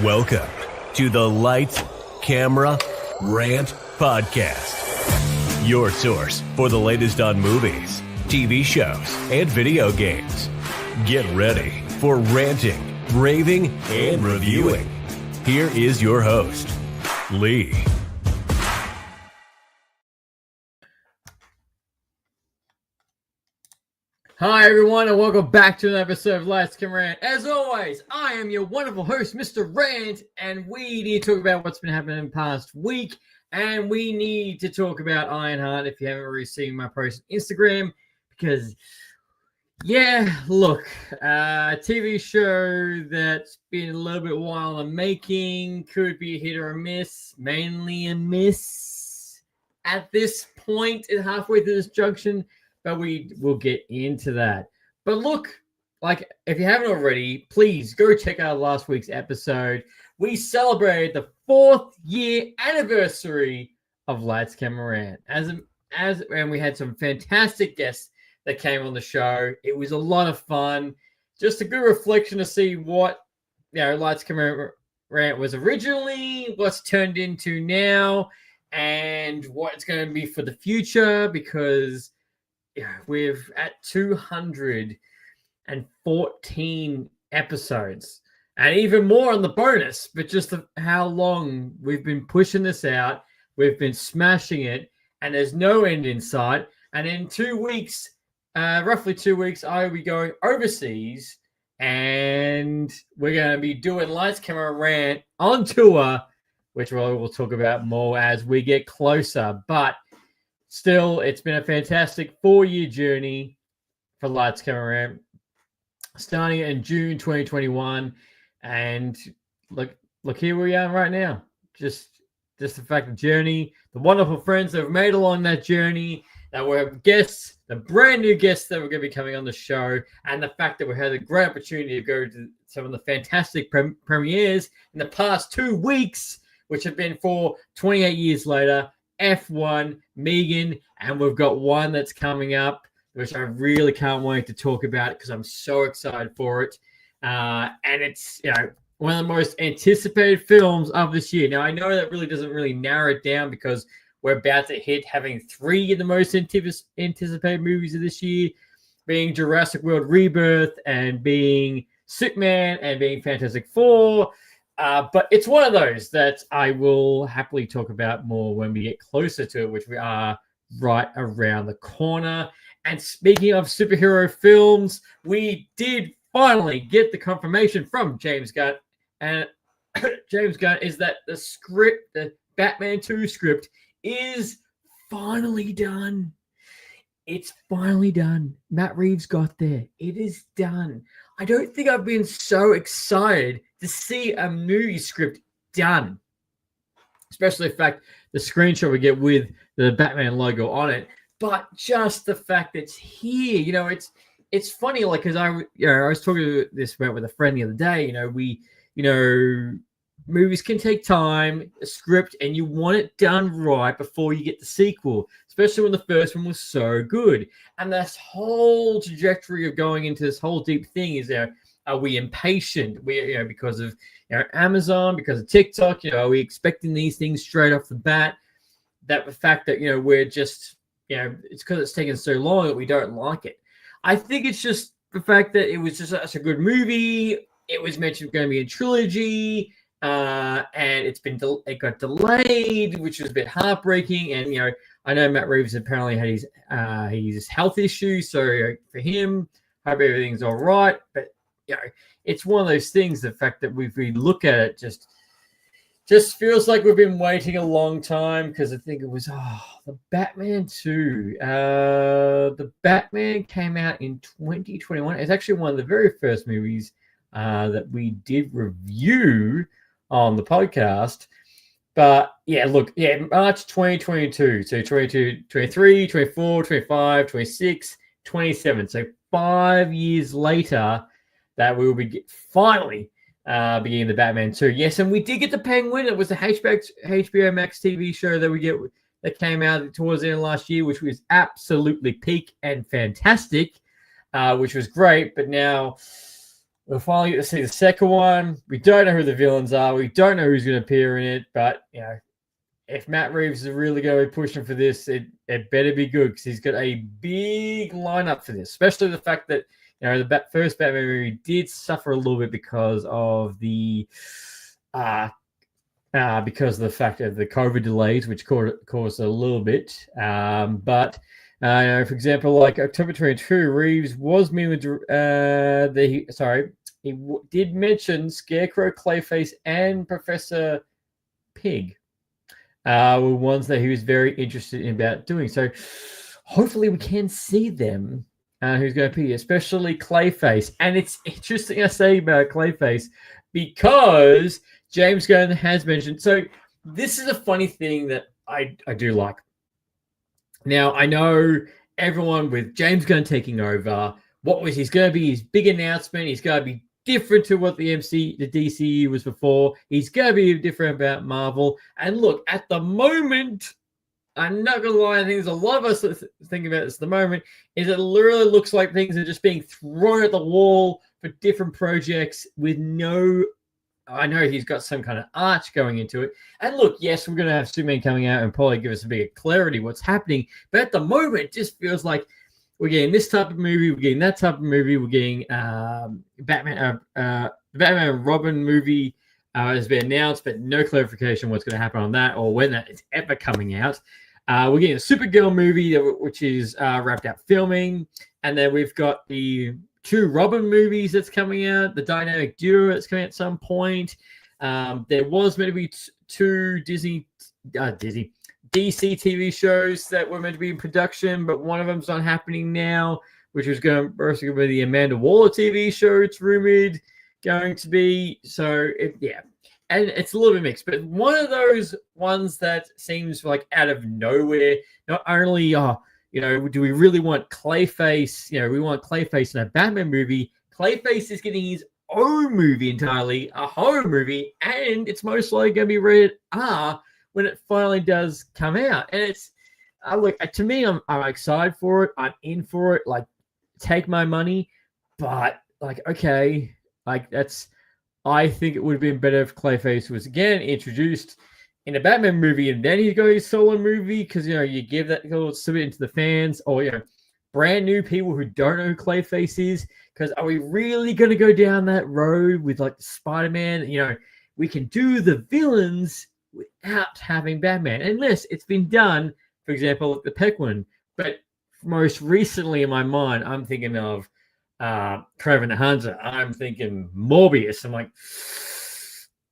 Welcome to the Lights, Camera, Rant Podcast. Your source for the latest on movies, TV shows, and video games. Get ready for ranting, raving, and reviewing. Here is your host, Lee. Hi everyone, and welcome back to another episode of Lights, Camera, Rant. As always, I am your wonderful host, Mr. Rant, and we need to talk about what's been happening in the past week, and we need to talk about Ironheart if you haven't already seen my post on Instagram, because, yeah, look, TV show that's been a little bit while in the making, could be a hit or a miss, mainly a miss at this point, and halfway through this junction. But we will get into that. But look, like, if you haven't already, please go check out last week's episode. We celebrated the 4th year anniversary of Lights, Camera, Rant. And we had some fantastic guests that came on the show. It was a lot of fun. Just a good reflection to see what, Lights, Camera, Rant was originally, what's turned into now, and what it's going to be for the future, because we're at 214 episodes and even more on the bonus, but just how long we've been pushing this out. We've been smashing it, and there's no end in sight. And in 2 weeks, roughly 2 weeks, I will be going overseas, and we're going to be doing Lights, Camera, Rant on tour, which we'll talk about more as we get closer. But still, it's been a fantastic 4-year journey for Lights, Camera, Rant, starting in June 2021. And look here we are right now. Just the fact of the journey, the wonderful friends that have made along that journey, that we're guests, the brand new guests that we're going to be coming on the show, and the fact that we had a great opportunity to go to some of the fantastic premieres in the past 2 weeks, which have been for 28 years later. F1, Megan, and we've got one that's coming up, which I really can't wait to talk about because I'm so excited for it. And it's one of the most anticipated films of this year. Now, I know that really doesn't really narrow it down because we're about to hit having 3 of the most anticipated movies of this year, being Jurassic World Rebirth and being Superman and being Fantastic Four. But it's one of those that I will happily talk about more when we get closer to it, which we are right around the corner. And speaking of superhero films, we did finally get the confirmation from James Gunn. And James Gunn is that the Batman 2 script is finally done. It's finally done. Matt Reeves got there. It is done. I don't think I've been so excited to see a movie script done, especially the fact the screenshot we get with the Batman logo on it, but just the fact that it's here. It's funny, like, because I was talking this about with a friend the other day. Movies can take time, a script, and you want it done right before you get the sequel, especially when the first one was so good. And this whole trajectory of going into this whole deep thing is, are we impatient? Because of Amazon, because of TikTok, are we expecting these things straight off the bat? That the fact that, we're just, it's because it's taken so long that we don't like it. I think it's just the fact that it was just such a good movie. It was mentioned going to be a trilogy. And it got delayed, which was a bit heartbreaking. And I know Matt Reeves apparently had his health issues, so for him, hope everything's all right. But it's one of those things. The fact that we look at it just feels like we've been waiting a long time, because I think it was the Batman 2. The Batman came out in 2021. It's actually one of the very first movies that we did review on the podcast. But March 2022. So 22, 23, 24, 25, 26, 27. So 5 years later that we will be finally beginning the Batman 2. Yes, and we did get the Penguin. It was a HBO Max TV show that came out towards the end of last year, which was absolutely peak and fantastic, which was great. But now we'll finally get to see the second one. We don't know who the villains are. We don't know who's going to appear in it. But, if Matt Reeves is really going to be pushing for this, it better be good because he's got a big lineup for this, especially the fact that, the first Batman movie did suffer a little bit because of the fact of the COVID delays, which caused a little bit. But for example, like October 22, Reeves was meeting with he did mention Scarecrow, Clayface, and Professor Pig were ones that he was very interested in about doing. So hopefully we can see them. Who's going to be, especially Clayface. And it's interesting I say about Clayface because James Gunn has mentioned. So this is a funny thing that I do like. Now, I know everyone with James Gunn taking over, he's going to be his big announcement. He's going to be different to what the DCU was before. He's going to be different about Marvel. And look, at the moment, I'm not going to lie, I think there's a lot of us that think about this at the moment, is it literally looks like things are just being thrown at the wall for different projects with no... I know he's got some kind of arch going into it. And look, yes, we're going to have Superman coming out and probably give us a bigger clarity what's happening. But at the moment, it just feels like we're getting this type of movie, we're getting that type of movie, we're getting Batman and Robin movie has been announced, but no clarification what's going to happen on that or when that is ever coming out. We're getting a Supergirl movie, which is wrapped up filming. And then we've got the 2 Robin movies that's coming out, the Dynamic Duo that's coming out at some point. There was meant to be 2 DC TV shows that were meant to be in production, but one of them's not happening now, which was going to be the Amanda Waller TV show, it's rumored going to be. So, and it's a little bit mixed, but one of those ones that seems like out of nowhere, not only, do we really want Clayface? We want Clayface in a Batman movie. Clayface is getting his own movie entirely, a horror movie, and it's most likely going to be rated R when it finally does come out. And it's, look, to me, I'm excited for it. I'm in for it. Like, take my money. But, okay, that's... I think it would have been better if Clayface was again introduced in a Batman movie and then he'd go his solo movie because you give that little submit into the fans or brand new people who don't know who Clayface is. Because are we really going to go down that road with like Spider-Man? We can do the villains without having Batman, unless it's been done, for example, the Penguin. But most recently in my mind, I'm thinking of Trevor the Hunter. I'm thinking Morbius. I'm like,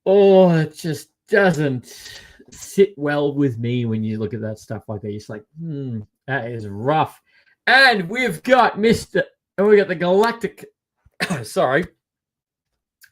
it just doesn't sit well with me when you look at that stuff like that. It's like, that is rough. And we've got the Galactic. Sorry.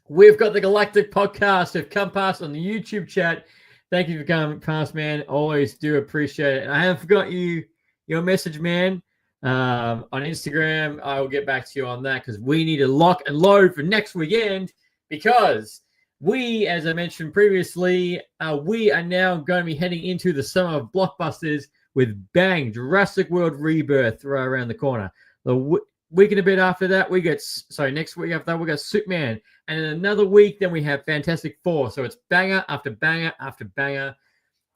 We've got the Galactic podcast have come past on the YouTube chat. Thank you for coming past, man. Always do appreciate it. And I haven't forgot your message, man. On Instagram, I will get back to you on that because we need to lock and load for next weekend because we, as I mentioned previously, we are now going to be heading into the summer of blockbusters with Bang, Jurassic World Rebirth right around the corner. The week and a bit after that, next week after that, we got Superman. And in another week, then we have Fantastic Four. So it's banger after banger after banger,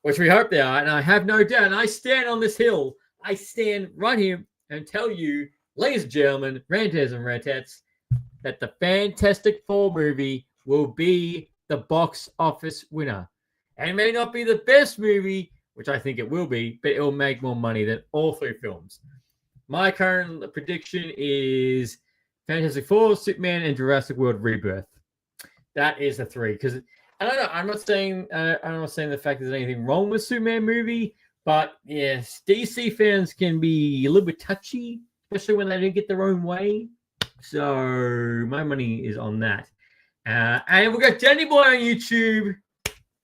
which we hope they are. And I have no doubt, and I stand on this hill. I stand right here and tell you, ladies and gentlemen, ranters and rantettes, that the Fantastic Four movie will be the box office winner. And it may not be the best movie, which I think it will be, but it will make more money than all 3 films. My current prediction is Fantastic Four, Superman, and Jurassic World Rebirth. That is the 3. Because I don't know. I'm not saying the fact there's anything wrong with Superman movie. But yes, DC fans can be a little bit touchy, especially when they don't get their own way. So my money is on that. And we've got Danny Boy on YouTube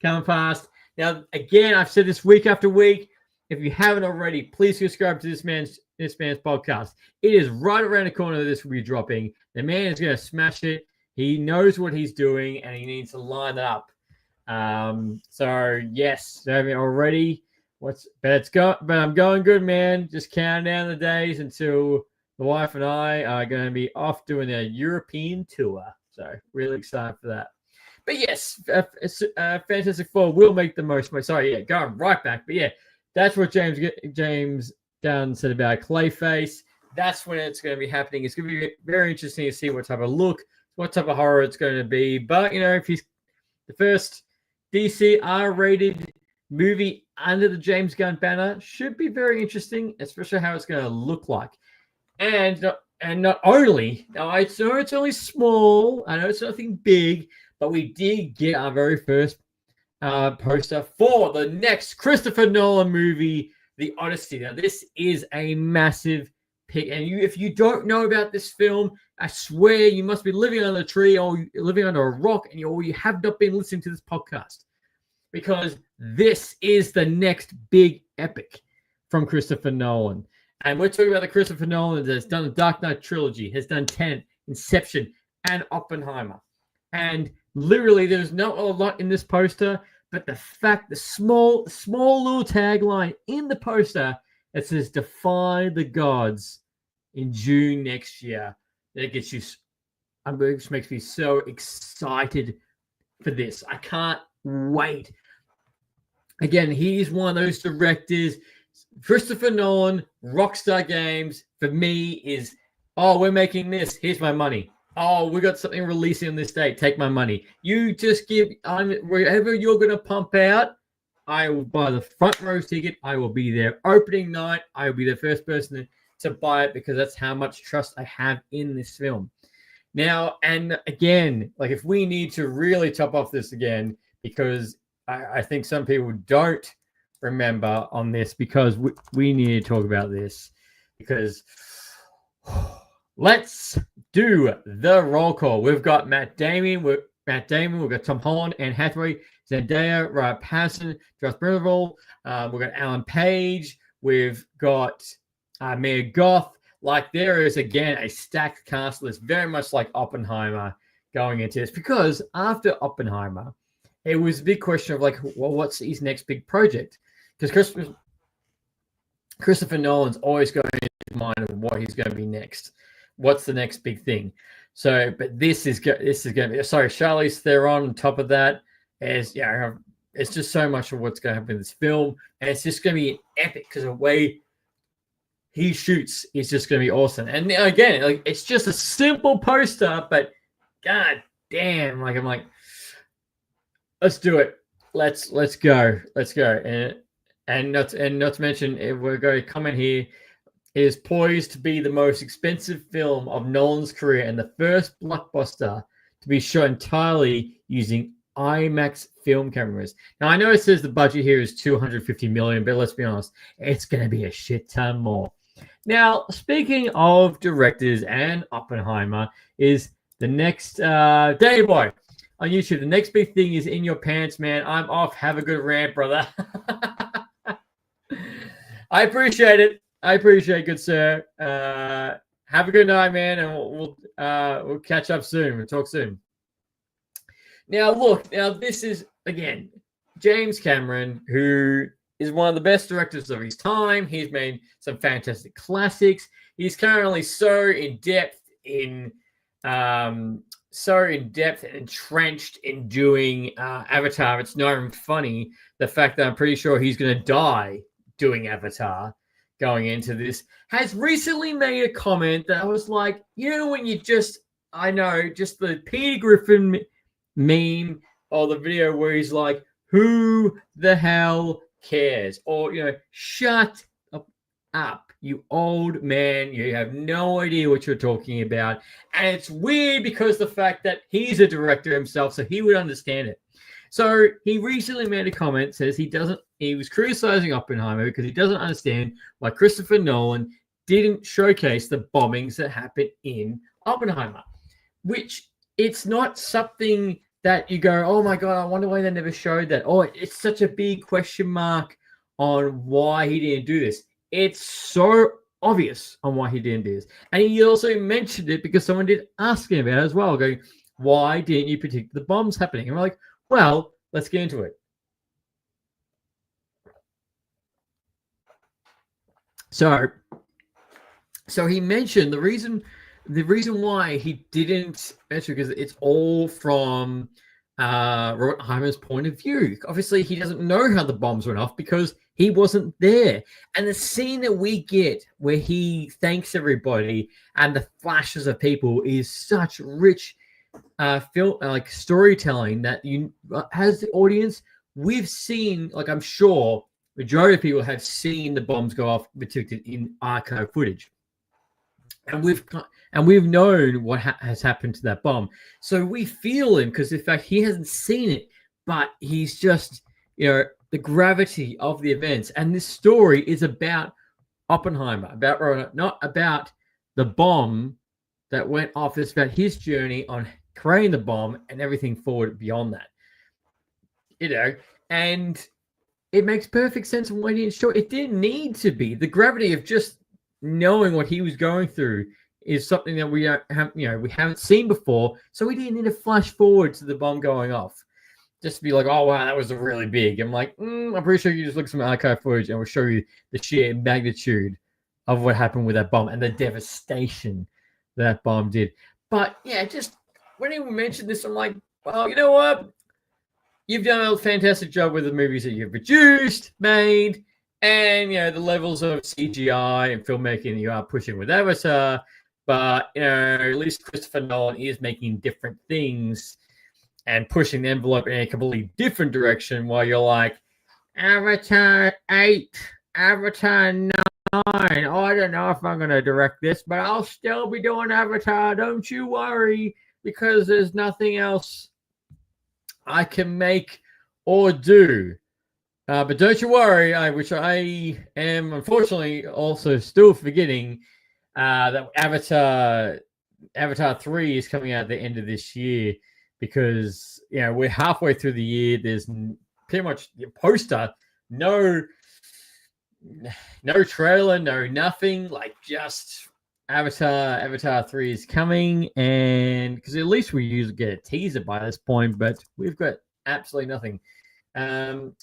coming past. Now, again, I've said this week after week. If you haven't already, please subscribe to this man's podcast. It is right around the corner that this will be dropping. The man is going to smash it. He knows what he's doing, and he needs to line it up. So yes, already. But I'm going good, man. Just counting down the days until the wife and I are going to be off doing a European tour. So really excited for that. But yes, Fantastic Four will make the most. Sorry, yeah, going right back. But yeah, that's what James Gunn said about Clayface. That's when it's going to be happening. It's going to be very interesting to see what type of look, what type of horror it's going to be. But if he's the first DC R-rated movie under the James Gunn banner, should be very interesting, especially how it's going to look like. And not only, now I know it's only small, I know it's nothing big, but we did get our very first poster for the next Christopher Nolan movie, The Odyssey. Now, this is a massive pick, and if you don't know about this film, I swear you must be living under a tree or living under a rock, or you have not been listening to this podcast, because this is the next big epic from Christopher Nolan. And we're talking about the Christopher Nolan that has done the Dark Knight trilogy, has done Tenet, Inception, and Oppenheimer. And literally, there's not a lot in this poster, but the small little tagline in the poster that says "Defy the Gods" in June next year. That gets you. It makes me so excited for this. I can't wait. Again, he's one of those directors. Christopher Nolan, Rockstar Games, for me is, we're making this. Here's my money. We got something releasing on this date. Take my money. You just wherever you're going to pump out, I will buy the front row ticket. I will be there opening night. I will be the first person to buy it because that's how much trust I have in this film. Now, and again, like if we need to really top off this again, because I think some people don't remember on this, because we need to talk about this, because let's do the roll call. We've got Matt Damon, we've got Tom Holland, Anne Hathaway, Zendaya, Ryan Patterson, Josh Brolin, we've got Alan Page, we've got Mia Goth. Like, there is again a stacked cast list, very much like Oppenheimer going into this, because after Oppenheimer, it was a big question of like, well, what's his next big project? Because Christopher Nolan's always going in mind of what he's going to be next. What's the next big thing? So, but this is going to be. Sorry, Charlize Theron on top of that is it's just so much of what's going to happen in this film, and it's just going to be epic because the way he shoots is just going to be awesome. And again, like it's just a simple poster, but god damn, like I'm like, let's do it. Let's go. And not to mention, we're going to comment here, is poised to be the most expensive film of Nolan's career and the first blockbuster to be shot entirely using IMAX film cameras. Now, I know it says the budget here is $250 million, but let's be honest, it's going to be a shit ton more. Now, speaking of directors and Oppenheimer, is the next Danny Boy on YouTube. The next big thing is In Your Pants, man. I'm off. Have a good rant, brother. I appreciate it. Good sir. Have a good night, man, and we'll catch up soon. We'll talk soon. Now, look. Now, this is again James Cameron, who is one of the best directors of his time. He's made some fantastic classics. He's currently so in depth and entrenched in doing Avatar. It's not even funny, the fact that I'm pretty sure he's going to die doing Avatar going into this, has recently made a comment that I was like, when you just the Peter Griffin meme or the video where he's like, who the hell cares? Or, shut up, you old man. You have no idea what you're talking about. And it's weird because the fact that he's a director himself, so he would understand it. So he recently made a comment, says he was criticizing Oppenheimer because he doesn't understand why Christopher Nolan didn't showcase the bombings that happened in Oppenheimer, which it's not something that you go, oh my God, I wonder why they never showed that. Oh, it's such a big question mark on why he didn't do this. It's so obvious on why he didn't do this. And he also mentioned it because someone did ask him about it as well, going, why didn't you predict the bombs happening? And we're like, well, let's get into it. So he mentioned the reason The reason why he didn't mention because it's all from Robert Hyman's point of view. Obviously, he doesn't know how the bombs went off because he wasn't there. And the scene that we get where he thanks everybody and the flashes of people is such rich film like storytelling that you as the audience we've seen. Like I'm sure majority of people have seen the bombs go off depicted in archive footage, and we've known what has happened to that bomb, so we feel him because in fact he hasn't seen it, but he's just the gravity of the events. And this story is about Oppenheimer, about not about the bomb that went off. It's about his journey on creating the bomb and everything forward beyond that, and it makes perfect sense when he showed it didn't need to be. The gravity of just knowing what he was going through is something that we haven't seen before. So we didn't need to flash forward to the bomb going off just to be like, oh wow, that was really big. I'm like, I'm pretty sure you just look at some archive footage and we'll show you the sheer magnitude of what happened with that bomb and the devastation that bomb did. But yeah, just when he mentioned this, I'm like, well, you know what? You've done a fantastic job with the movies that you've produced, made, and the levels of CGI and filmmaking you are pushing with Avatar. But at least Christopher Nolan is making different things and pushing the envelope in a completely different direction. While you're like, Avatar 8, Avatar 9. Oh, I don't know if I'm going to direct this, but I'll still be doing Avatar. Don't you worry, because there's nothing else I can make or do. But don't you worry, which I am unfortunately also still forgetting, that Avatar 3 is coming out at the end of this year, because we're halfway through the year. There's pretty much the poster, no trailer, no nothing, like just Avatar 3 is coming, and because at least we usually get a teaser by this point, but we've got absolutely nothing.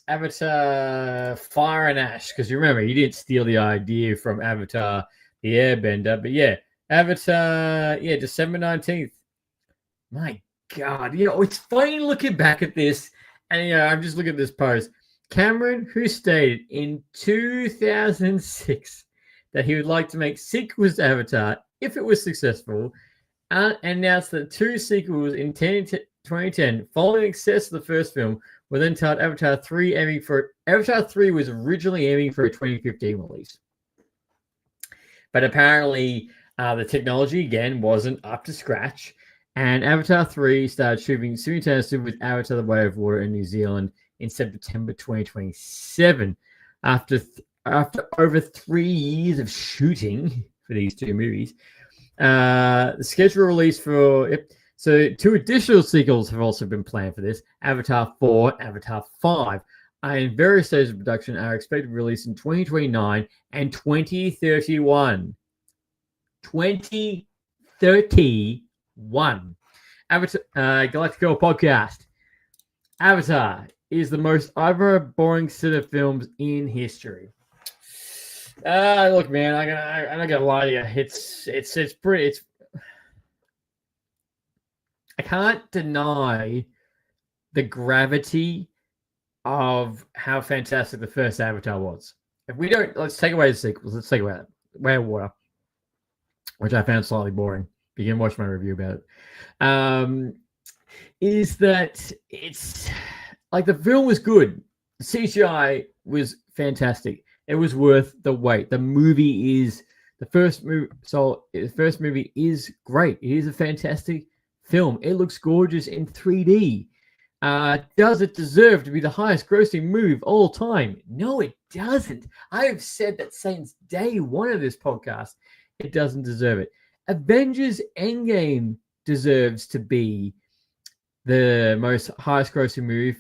Avatar Fire and Ash, because you remember, he didn't steal the idea from Avatar the Airbender, but yeah, Avatar, December 19th. My God, it's funny looking back at this, and I'm just looking at this post. Cameron, who stated in 2006 that he would like to make sequels to Avatar if it was successful, announced that 2 sequels in 2010 following the success of the first film were then titled Avatar 3, Avatar 3 was originally aiming for a 2015 release. But apparently the technology, again, wasn't up to scratch, and Avatar 3 started shooting simultaneously with Avatar The Way of Water in New Zealand in September 2027. After over 3 years of shooting for these 2 movies, the schedule release for it. So 2 additional sequels have also been planned for this: Avatar 4 and Avatar 5. In various stages of production are expected to release in 2029 and 2031. 2031. Avatar, Galactical Podcast. Avatar is the most boring set of films in history. Look, man, I'm not gonna lie to you. It's pretty. I can't deny the gravity of how fantastic the first Avatar was. If we don't, let's take away the sequels. Let's take away Way of Water, which I found slightly boring. You can watch my review about it. Is that it's like the film was good. The CGI was fantastic. It was worth the wait. The movie is the first movie. So the first movie is great. It is a fantastic film. It looks gorgeous in 3D. Does it deserve to be the highest grossing movie of all time? No, it doesn't. I have said that since day one of this podcast. It doesn't deserve it. Avengers Endgame deserves to be the most highest grossing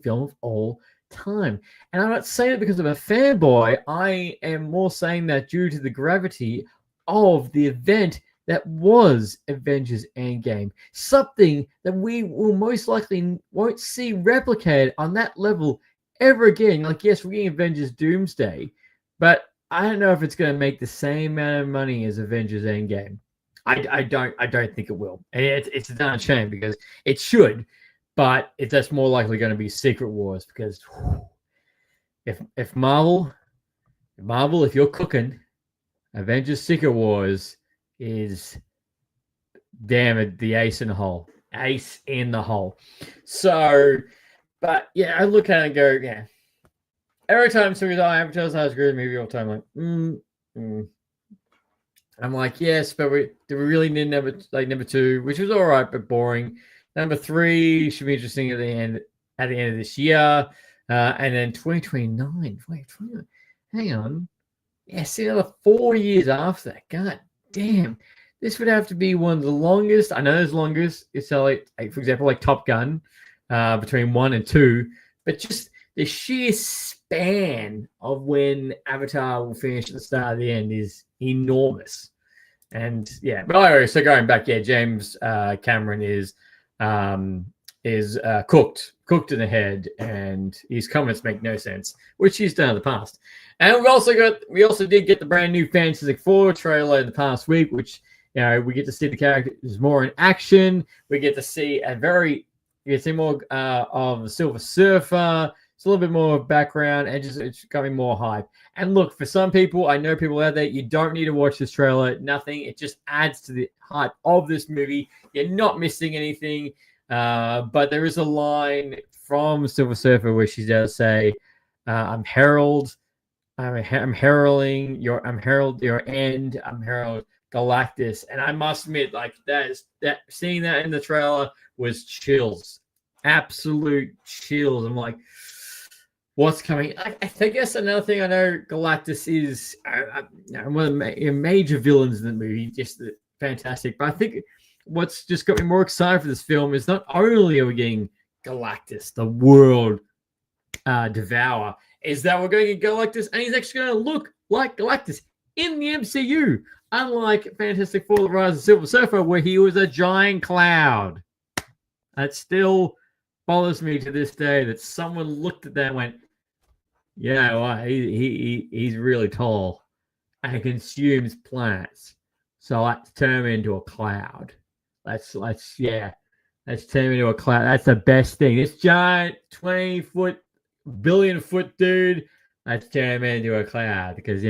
film of all time. And I'm not saying it because I'm a fanboy. I am more saying that due to the gravity of the event that was Avengers Endgame, something that we will most likely won't see replicated on that level ever again. Like, yes, we're getting Avengers Doomsday, but I don't know if it's going to make the same amount of money as Avengers Endgame. I don't think it will. And it's a darn shame because it should, but that's more likely going to be Secret Wars because if Marvel, if you're cooking, Avengers Secret Wars is damn it, the ace in the hole. Ace in the hole. So, but yeah, I look at it and go, yeah. Every time somebody's like, advertise how it's a great movie all the time, I'm like, I'm like, yes, but do we really need number two, which was all right but boring. Number three should be interesting at the end of this year, and then 2029. Wait, 20, hang on, yeah, see another 4 years after that. God damn, this would have to be one of the longest. I know there's longest. It's like for example, like Top Gun, between 1 and 2, but just the sheer span of when Avatar will finish at the start of the end is enormous. And yeah, but anyway, so going back, yeah, James Cameron is cooked in the head, and his comments make no sense, which he's done in the past. And we also did get the brand new Fantastic Four trailer in the past week, which we get to see the characters more in action. We get to see more of the Silver Surfer. It's a little bit more background and it's becoming more hype. And look, for some people, I know people out there, you don't need to watch this trailer. Nothing. It just adds to the hype of this movie. You're not missing anything. But there is a line from Silver Surfer where she does say, "I'm herald. I'm heralding your end. I'm herald Galactus." And I must admit, like that seeing that in the trailer was chills, absolute chills. I'm like, what's coming? I guess another thing I know, Galactus is one of the major villains in the movie, just fantastic. But I think what's just got me more excited for this film is not only are we getting Galactus, the world devourer, is that we're going to get Galactus and he's actually going to look like Galactus in the MCU, unlike Fantastic Four: The Rise of Silver Surfer, where he was a giant cloud. That still bothers me to this day that someone looked at that and went, yeah, well, he's really tall and consumes planets. So let's turn him into a cloud. Let's turn him into a cloud. That's the best thing. This giant 20-foot, billion-foot dude, let's turn him into a cloud because,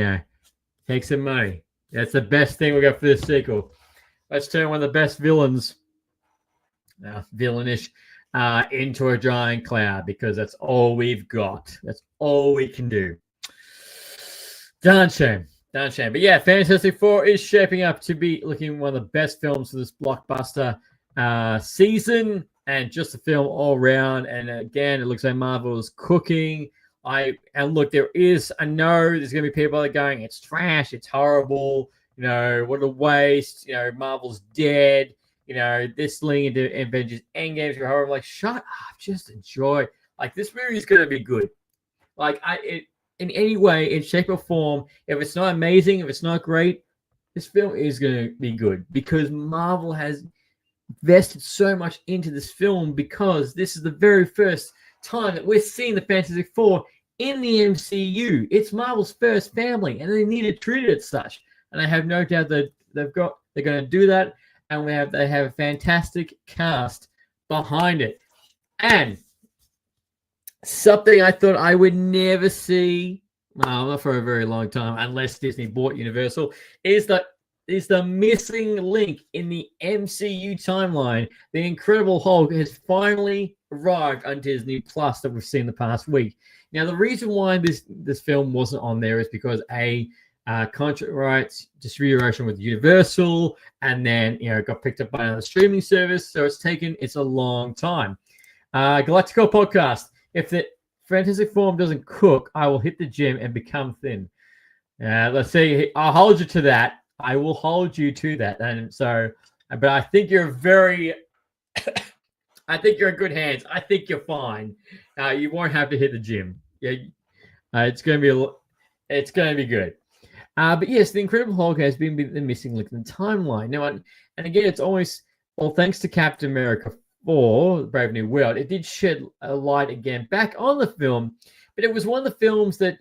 take some money. That's the best thing we got for this sequel. Let's turn one of the best villains, villainish, into a giant cloud because that's all we've got. That's all we can do. Darn shame. But yeah, Fantastic Four is shaping up to be looking one of the best films for this blockbuster season, and just a film all around. And again, it looks like Marvel is cooking. I know there's gonna be people that are going, it's trash, it's horrible, what a waste, Marvel's dead. This leading into Avengers Endgames or however. I'm like, shut up, just enjoy. Like, this movie is going to be good. Like, in any way, in shape or form, if it's not amazing, if it's not great, this film is going to be good because Marvel has invested so much into this film because this is the very first time that we're seeing the Fantastic Four in the MCU. It's Marvel's first family, and they need to treat it as such. And I have no doubt that they're going to do that. And they have a fantastic cast behind it. And something I thought I would never see, not for a very long time, unless Disney bought Universal, is the missing link in the MCU timeline. The Incredible Hulk has finally arrived on Disney Plus that we've seen the past week. Now, the reason why this film wasn't on there is because contract rights, distribution with Universal, and then it got picked up by another streaming service. So it's a long time. Galactico podcast. If the Fantastic Four doesn't cook, I will hit the gym and become thin. Let's see. I'll hold you to that. I will hold you to that. And so, but I think you're I think you're in good hands. I think you're fine. You won't have to hit the gym. Yeah, it's going to be good. But yes, the Incredible Hulk has been the missing link in the timeline. Now, and again, it's always, thanks to Captain America 4, Brave New World, it did shed a light again back on the film. But it was one of the films that,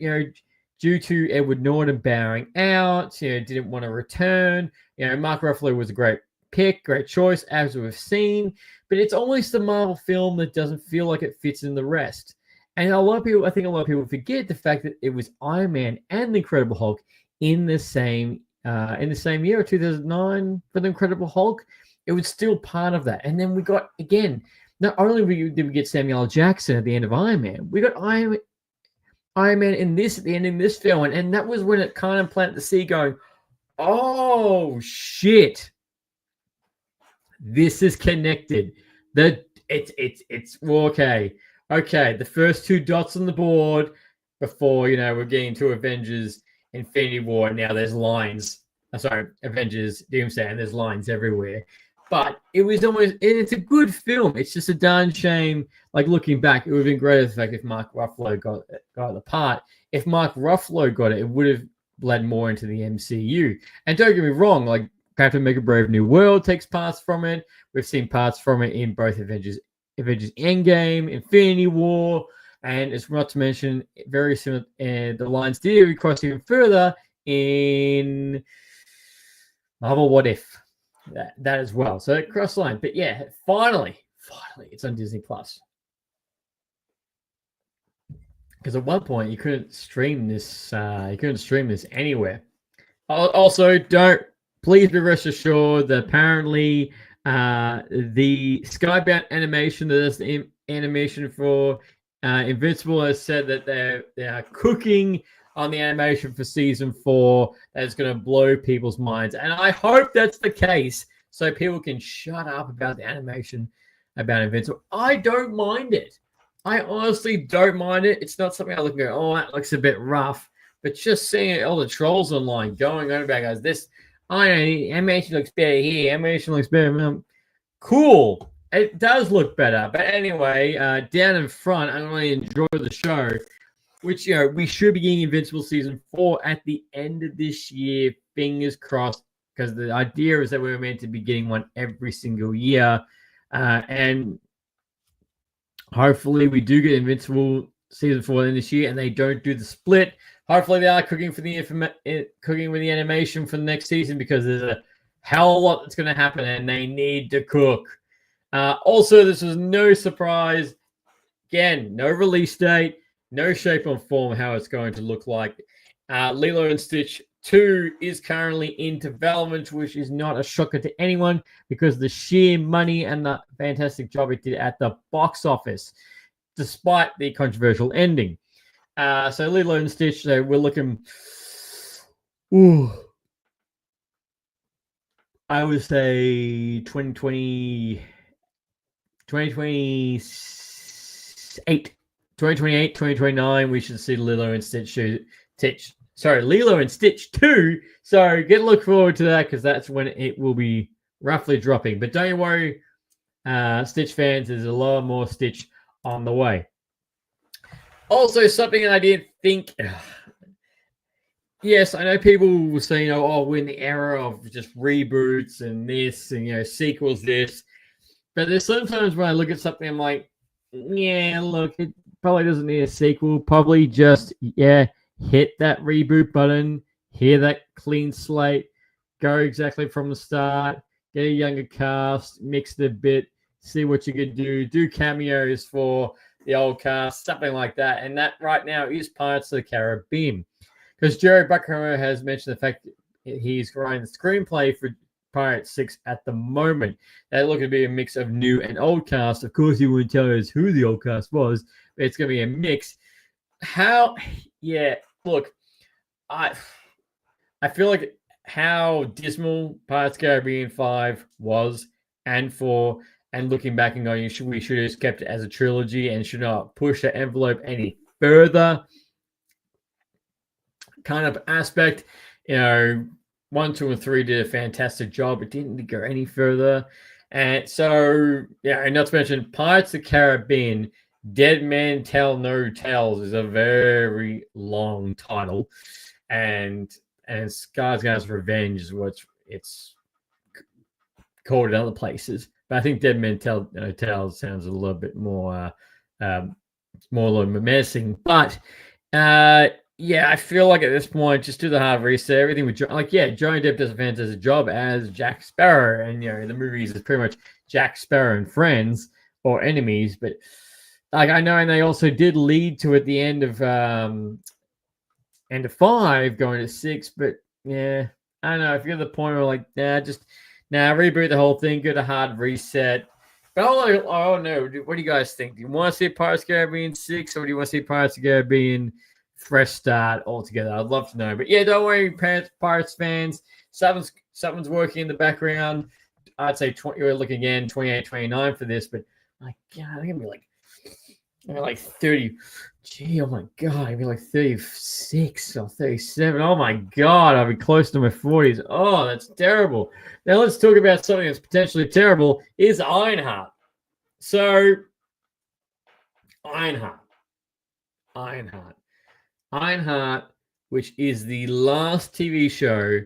due to Edward Norton bowing out, didn't want to return. Mark Ruffalo was a great pick, great choice, as we've seen. But it's almost a Marvel film that doesn't feel like it fits in the rest. And I think a lot of people forget the fact that it was Iron Man and the Incredible Hulk in the same year, 2009, for the Incredible Hulk. It was still part of that. And then we got, again, not only did we get Samuel L. Jackson at the end of Iron Man, we got Iron Man in this at the end of this film. And that was when it kind of planted the seed going, oh, shit. This is connected. It's okay. Okay, the first two dots on the board before, we're getting to Avengers Infinity War. Now there's lines. Avengers Doomsday, and there's lines everywhere. But it was it's a good film. It's just a darn shame. Like, looking back, it would have been great if Mark Ruffalo got the part. If Mark Ruffalo got it, it would have bled more into the MCU. And don't get me wrong, like, Captain America Brave New World takes parts from it. We've seen parts from it in both Avengers Endgame, Infinity War, and it's not to mention very similar. And the lines did cross even further in Marvel What If, that as well. So it crossed line. But yeah, finally, it's on Disney Plus. Because at one point you couldn't stream this. Anywhere. Also, please be rest assured that apparently the Skybound Animation, that is the animation for Invincible, has said that they are cooking on the animation for season 4 that's going to blow people's minds. And I hope that's the case so people can shut up about the animation about Invincible. I don't mind it. I honestly don't mind it. It's not something I look and go, oh, that looks a bit rough. But just seeing all the trolls online going on about, guys, this, animation looks better here. Animation looks better. Cool. It does look better. But anyway, down in front, I really enjoy the show, which, we should be getting Invincible Season 4 at the end of this year. Fingers crossed, because the idea is that we're meant to be getting one every single year. And hopefully we do get Invincible Season 4 in this year, and they don't do the split. Hopefully they are cooking with the animation for the next season, because there's a hell of a lot that's going to happen, and they need to cook. Also, this was no surprise. Again, no release date, no shape or form how it's going to look like. Lilo and Stitch 2 is currently in development, which is not a shocker to anyone because of the sheer money and the fantastic job it did at the box office, despite the controversial ending. So Lilo and Stitch, so we're looking, I would say 2028, 2029, we should see Lilo and Stitch Lilo and Stitch 2. So look forward to that, because that's when it will be roughly dropping. But don't worry, Stitch fans, there's a lot more Stitch on the way. Also, something I didn't think. Yes, I know people were saying, "Oh, we're in the era of just reboots and this and sequels." This, but there's sometimes when I look at something, I'm like, "Yeah, look, it probably doesn't need a sequel. Probably just hit that reboot button, hear that clean slate, go exactly from the start, get a younger cast, mix it a bit, see what you can do cameos for the old cast, something like that." And that right now is Pirates of the Caribbean, because Jerry Bruckheimer has mentioned the fact that he's writing the screenplay for Pirates 6 at the moment. That looking to be a mix of new and old cast. Of course, he wouldn't tell us who the old cast was, but it's going to be a mix. Look, I feel like how dismal Pirates of the Caribbean 5 was and 4, and looking back and going, we should have kept it as a trilogy and should not push the envelope any further kind of aspect. 1, 2, and 3 did a fantastic job. It didn't go any further. And so, and not to mention Pirates of the Caribbean, Dead Man Tell No Tales is a very long title. And Skarsgård's Revenge is what it's called in other places. But I think Dead Man Tell No Tales sounds a little bit more menacing. But Yeah, I feel like at this point, just do the hard reset. Everything with Johnny Depp does a fantastic job as Jack Sparrow, and the movies is pretty much Jack Sparrow and friends or enemies. But like I know, and they also did lead to at the end of 5 going to 6. But yeah, I don't know. If you're at the point where like, reboot the whole thing, get a hard reset. But oh no, what do you guys think? Do you want to see Pirates of the Caribbean 6, or do you want to see Pirates of the Caribbean fresh start altogether? I'd love to know. But yeah, don't worry, Pirates fans. Something's working in the background. I'd say we're looking again 28, 29 for this, but my God, I'm gonna be like 30. Gee, oh my God, I'd be like 36 or 37. Oh my God, I'll be close to my 40s. Oh, that's terrible. Now let's talk about something that's potentially terrible. Is Ironheart. So Ironheart, which is the last TV show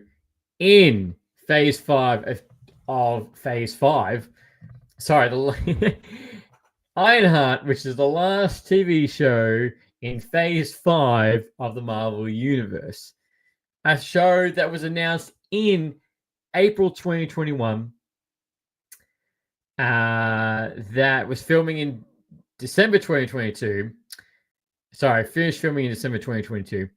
in Phase 5 of Phase 5. Sorry, Ironheart, which is the last TV show in Phase 5 of the Marvel Universe. A show that was announced in April 2021 that was filming in December 2022. Sorry, finished filming in December 2022.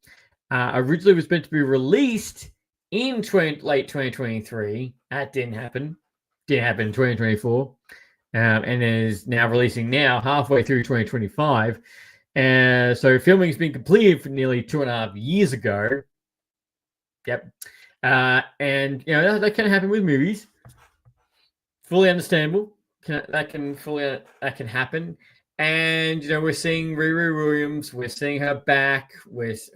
Originally was meant to be released in late 2023. That didn't happen. Didn't happen in 2024. And is now releasing now halfway through 2025. So filming has been completed for nearly 2.5 years ago. Yep. And that can happen with movies. Fully understandable. That can happen. And we're seeing Riri Williams. We're seeing her back.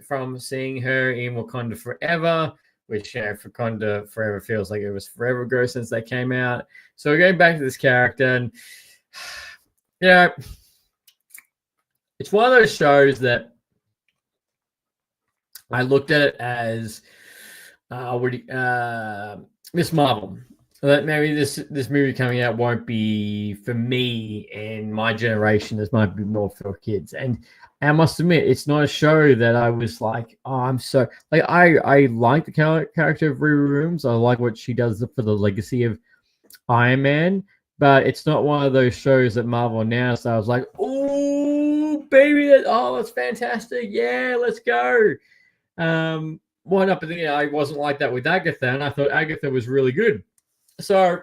From seeing her in Wakanda Forever, which Wakanda Forever feels like it was forever ago since they came out. So we're going back to this character, and it's one of those shows that I looked at it as Miss Marvel. That maybe this movie coming out won't be for me and my generation. This might be more for kids. And I must admit, it's not a show that I was like, oh, I'm so like I like the character of Riri Williams. I like what she does for the legacy of Iron Man, but it's not one of those shows that Marvel announced. I was like, oh baby, that's fantastic. Yeah, let's go. Why not? But I wasn't like that with Agatha, and I thought Agatha was really good. So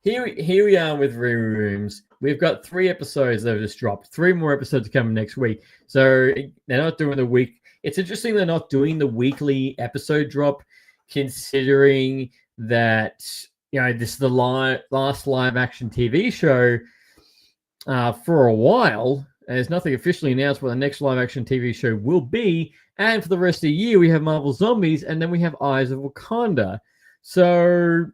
here we are with Riri Williams. We've got 3 episodes that have just dropped. 3 more episodes coming next week. So they're not doing the week. It's interesting they're not doing the weekly episode drop, considering that this is the last live action TV show for a while. There's nothing officially announced what the next live action TV show will be. And for the rest of the year, we have Marvel Zombies, and then we have Eyes of Wakanda. So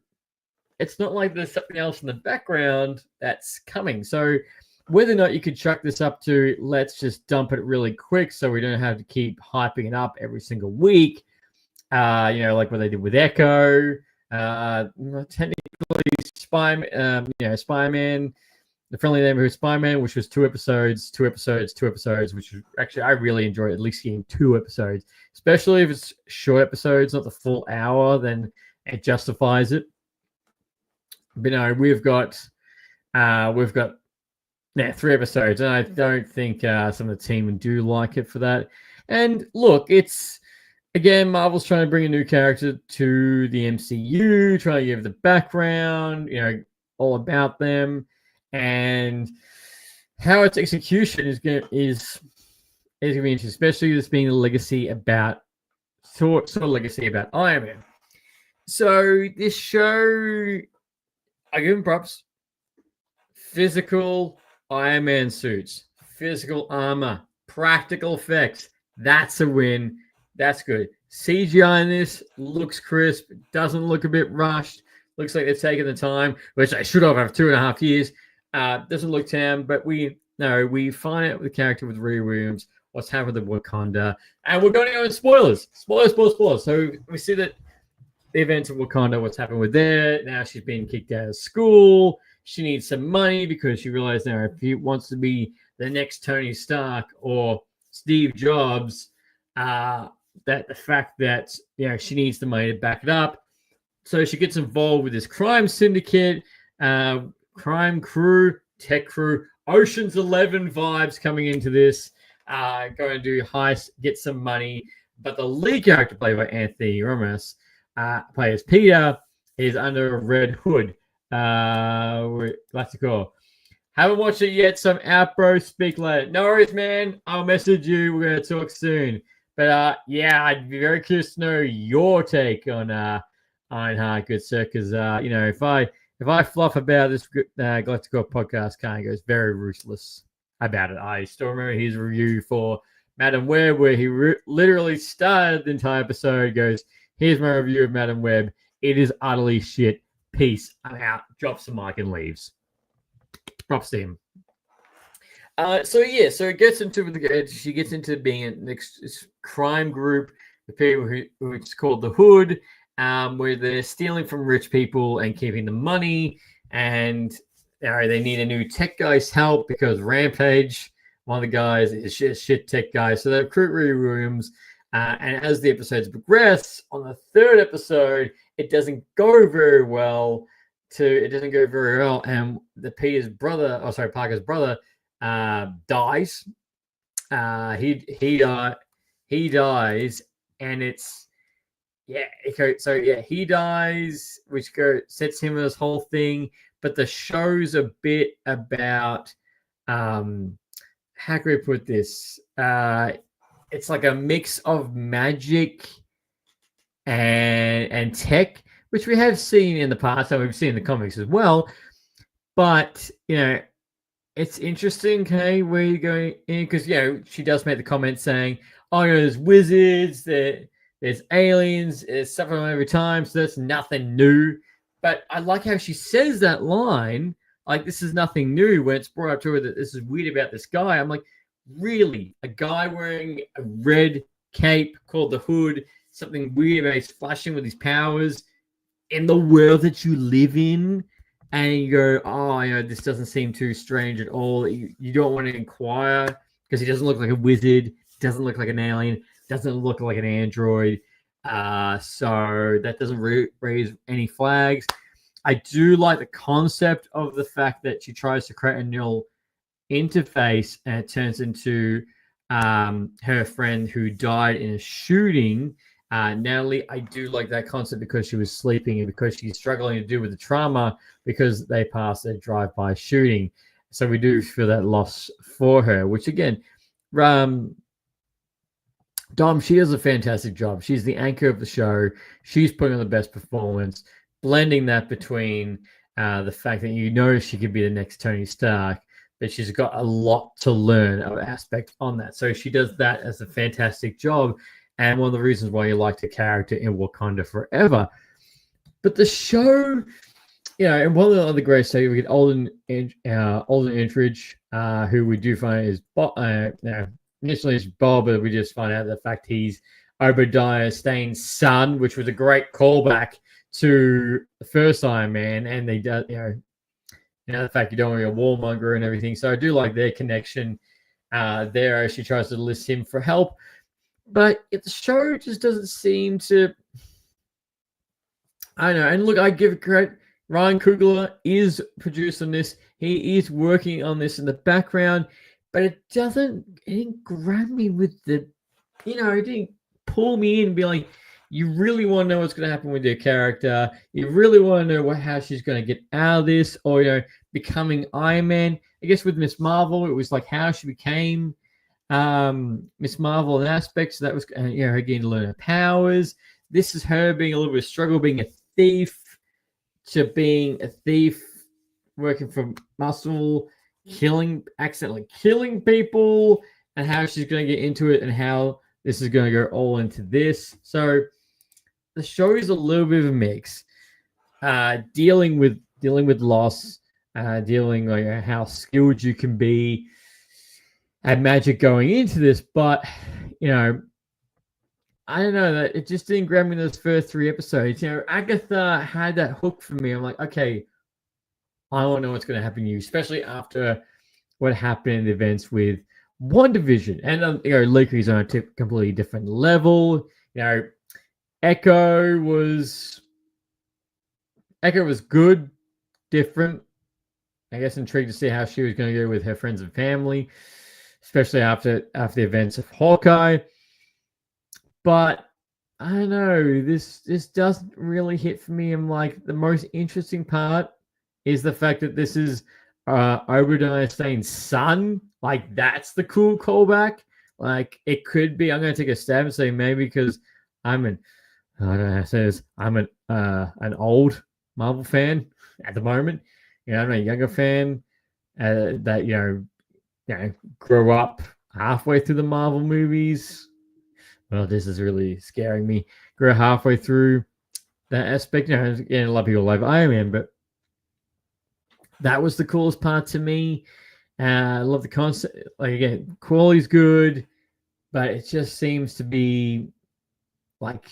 it's not like there's something else in the background that's coming. So whether or not you could chuck this up to, let's just dump it really quick so we don't have to keep hyping it up every single week, like what they did with Echo, technically Spider-Man, The Friendly Neighborhood Spider-Man, which was 2 episodes, which actually I really enjoyed at least getting 2 episodes, especially if it's short episodes, not the full hour, then it justifies it. But we've got 3 episodes, and I don't think some of the team do like it for that. And look, it's again, Marvel's trying to bring a new character to the MCU, trying to give the background, all about them, and how its execution is going to be interesting, especially this being a legacy about sort of legacy about Iron Man. So this show, I give them props. Physical Iron Man suits, physical armor, practical effects. That's a win. That's good. CGI in this looks crisp. Doesn't look a bit rushed. Looks like they're taking the time, which they should have after 2.5 years. Doesn't look tan, but we find out with the character with Riri Williams, what's happened with Wakanda, and we're going to go in spoilers. Spoilers. So we see that the events of Wakanda, what's happened with there. Now she's being kicked out of school. She needs some money because she realized now if she wants to be the next Tony Stark or Steve Jobs that the fact that she needs the money to back it up. So she gets involved with this crime syndicate, crime crew, tech crew, Ocean's 11 vibes coming into this. Going to do heist, get some money. But the lead character played by Anthony Ramos, plays Peter, is under a red hood. Let's go. Haven't watched it yet. Some out, bro. Speak later. No worries, man. I'll message you. We're going to talk soon. But yeah, I'd be very curious to know your take on Ironheart, good sir. Because if I fluff about this Galactical podcast, kind of goes very ruthless about it. I still remember his review for Madam Web, where he literally started the entire episode. Goes, here's my review of Madam Web. It is utterly shit. Peace. I'm out. Drops the mic and leaves. Props to him. So it gets into she gets into being a next crime group, the people who it's called the Hood, where they're stealing from rich people and keeping the money, and they need a new tech guy's help because Rampage, one of the guys, is shit tech guy. So they recruit rooms, and as the episodes progress, on the third episode, it doesn't go very well. And Parker's brother dies. He dies, and he dies, which sets him this whole thing. But the show's a bit about how can we put this? It's like a mix of magic and tech, which we have seen in the past, and we've seen in the comics as well. But it's interesting, okay, where you're going in, because she does make the comment saying, "Oh, there's wizards, there's aliens, there's stuff every time, so that's nothing new." But I like how she says that line, like this is nothing new, when it's brought up to her that this is weird about this guy. I'm like, really? A guy wearing a red cape called the Hood, something weird about he's flashing with his powers in the world that you live in, and you go, "Oh, this doesn't seem too strange at all." You don't want to inquire because he doesn't look like a wizard, doesn't look like an alien, doesn't look like an android. So that doesn't raise any flags. I do like the concept of the fact that she tries to create a neural interface and it turns into her friend who died in a shooting. Natalie, I do like that concept because she was sleeping and because she's struggling to deal with the trauma because they passed a drive-by shooting. So we do feel that loss for her, which again, Dom, she does a fantastic job. She's the anchor of the show. She's putting on the best performance, blending that between the fact that she could be the next Tony Stark, but she's got a lot to learn of aspect on that. So she does that as a fantastic job. And one of the reasons why you like the character in Wakanda forever. But the show, and one of the other great stories, we get Alden Entridge, who we do find is initially it's Bob, but we just find out the fact he's Obadiah Stane's son, which was a great callback to the first Iron Man. And they do, the fact you don't want to be a warmonger and everything. So I do like their connection there as she tries to enlist him for help. But the show just doesn't seem to. I don't know. And look, I give it credit. Ryan Coogler is producing this. He is working on this in the background, but it didn't grab me with the, it didn't pull me in and be like, you really want to know what's going to happen with your character. You really want to know how she's going to get out of this, or, becoming Iron Man. I guess with Miss Marvel, it was like how she became Miss Marvel in aspects. So that was her getting to learn her powers. This is her being a little bit of struggle, being a thief, to being a thief, working for muscle, accidentally killing people, and how she's going to get into it, and how this is going to go all into this. So the show is a little bit of a mix, dealing with loss, dealing like how skilled you can be at magic going into this, but I don't know, that it just didn't grab me in those first 3 episodes. Agatha had that hook for me. I'm like, okay, I want to know what's going to happen to you, especially after what happened in the events with WandaVision, and Loki's on a completely different level. Echo was good, different. I guess intrigued to see how she was going to go with her friends and family, especially after the events of Hawkeye. But I don't know, this doesn't really hit for me. I'm like, the most interesting part is the fact that this is Obadiah Stane's son. Like, that's the cool callback. Like, it could be. I'm going to take a stab and say maybe because I don't know how to say this. I'm an old Marvel fan at the moment. I'm a younger fan that grew up halfway through the Marvel movies. Well, this is really scaring me. Grew halfway through that aspect. A lot of people love Iron Man, but that was the coolest part to me. I love the concept. Like, again, quality's good, but it just seems to be like,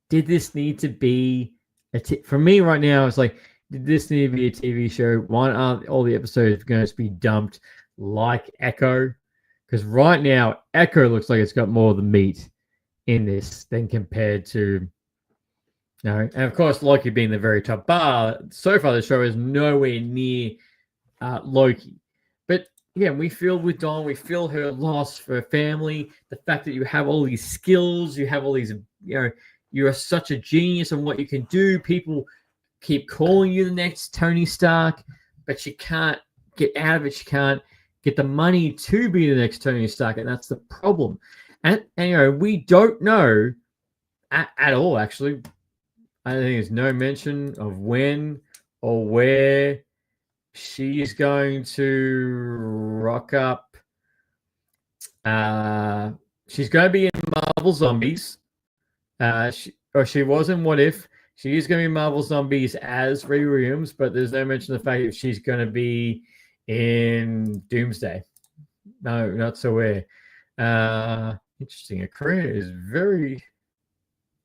did this need to be for me right now? It's like, did this need to be a TV show? Why aren't all the episodes going to be dumped like Echo? Because right now, Echo looks like it's got more of the meat in this than compared to, and of course, Loki being the very top bar. So far, the show is nowhere near Loki. But again, we feel with Dawn, we feel her loss for her family. The fact that you have all these skills, you have all these, you are such a genius on what you can do. People keep calling you the next Tony Stark, but she can't get out of it. She can't get the money to be the next Tony Stark, and that's the problem. And we don't know at all, actually. I think there's no mention of when or where she's going to rock up. She's going to be in Marvel Zombies. She was in What If. She is going to be Marvel Zombies as Riri Williams, but there's no mention of the fact that she's going to be in Doomsday. No, not so aware. Interesting. Her career is very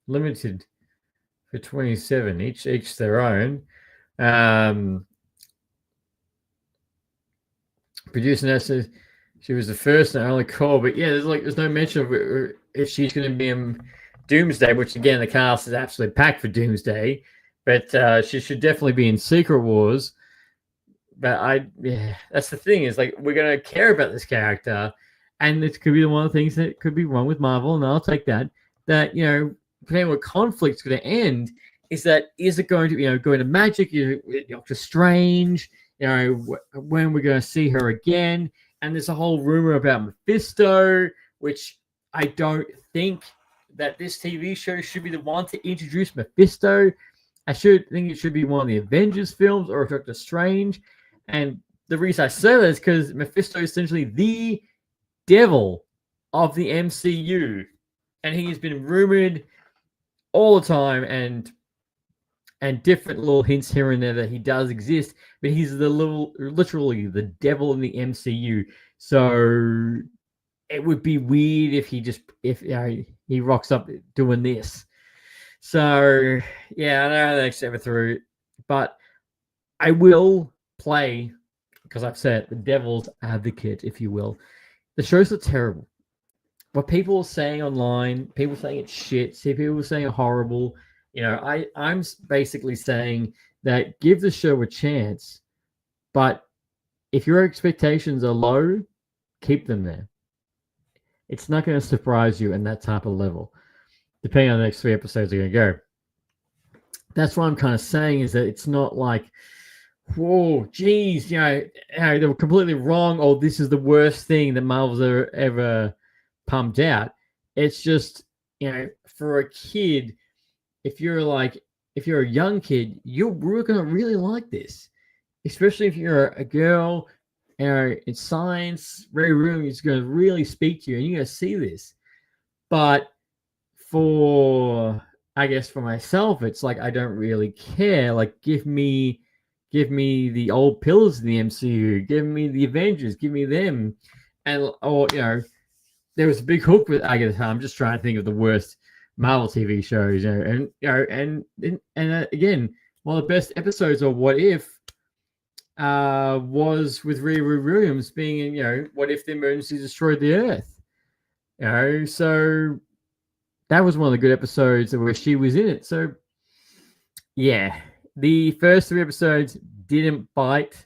limited for 27. Each their own. Producer Ness says she was the first and only call, but yeah, there's no mention of if she's going to be in Doomsday, which again the cast is absolutely packed for Doomsday, but she should definitely be in Secret Wars. But that's the thing, is like, we're going to care about this character, and it could be one of the things that could be wrong with Marvel, and I'll take that. That depending on what conflict's going to end, is it going to going to magic? Doctor Strange. When we're going to see her again. And there's a whole rumor about Mephisto, which I don't think that this TV show should be the one to introduce Mephisto. I think it should be one of the Avengers films or Doctor Strange. And the reason I say that is because Mephisto is essentially the devil of the MCU. And he's been rumored all the time, and different little hints here and there that he does exist, but he's literally the devil in the MCU. So it would be weird if he rocks up doing this. So yeah, I don't know that's ever through, but I will play, because I've said, the devil's advocate, if you will. The shows are terrible. What people are saying online, people saying it's shit, people saying it's horrible. I'm basically saying that give the show a chance, but if your expectations are low, keep them there. It's not going to surprise you in that type of level, depending on the next 3 episodes are going to go. That's what I'm kind of saying, is that it's not like, whoa, geez, they were completely wrong, or this is the worst thing that Marvel's ever pumped out. It's just, for a kid, if you're a young kid, you're going to really like this, especially if you're a girl. In science, Ray Room is going to really speak to you, and you're going to see this. But for myself, it's like, I don't really care. Like, give me the old pillars in the MCU, give me the Avengers, give me them, there was a big hook with Agatha. I'm just trying to think of the worst Marvel TV shows, and again, one of the best episodes of What If was with Riri Williams being in, what if the emergency destroyed the Earth? So that was one of the good episodes where she was in it. So, yeah, the first 3 episodes didn't bite.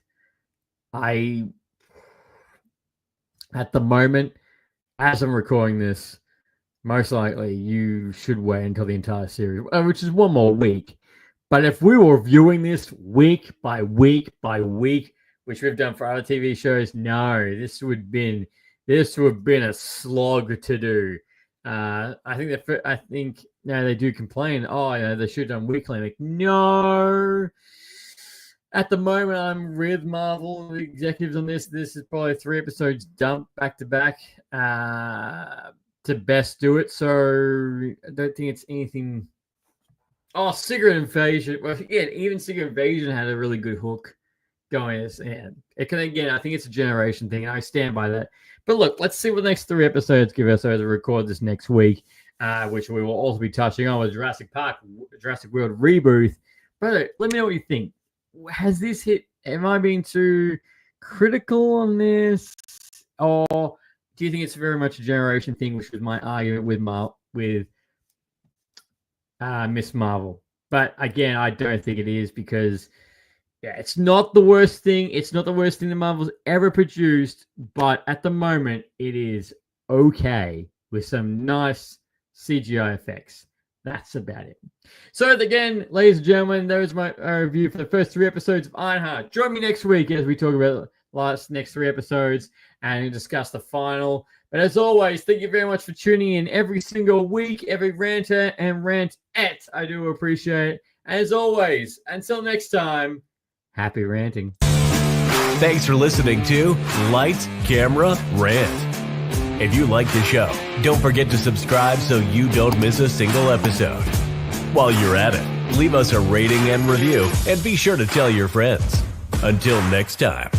At the moment, as I'm recording this, most likely you should wait until the entire series, which is one more week. But if we were viewing this week by week by week, which we've done for other TV shows, no, this would have been a slog to do. I think now they do complain. Oh, they should have done weekly. Like, no. At the moment, I'm with Marvel, the executives on this. This is probably 3 episodes dumped back to back to best do it. So I don't think it's anything. Oh, Secret Invasion. Well, again, even Secret Invasion had a really good hook going. And it can, again, I think it's a generation thing. I stand by that. But look, let's see what the next 3 episodes give us as we record this next week, which we will also be touching on with Jurassic World Reboot. But let me know what you think. Has this hit? Am I being too critical on this, or do you think it's very much a generation thing, which was my argument with Miss Marvel? But again, I don't think it is, because it's not the worst thing. It's not the worst thing that Marvel's ever produced, but at the moment, it is okay with some nice CGI effects. That's about it. So again, ladies and gentlemen, that was my review for the first 3 episodes of Ironheart. Join me next week as we talk about the next 3 episodes and discuss the final. But as always, thank you very much for tuning in every single week, every ranter and rantette. I do appreciate it. As always, until next time, happy ranting. Thanks for listening to Lights, Camera, Rant. If you like the show, don't forget to subscribe so you don't miss a single episode. While you're at it, leave us a rating and review, and be sure to tell your friends. Until next time.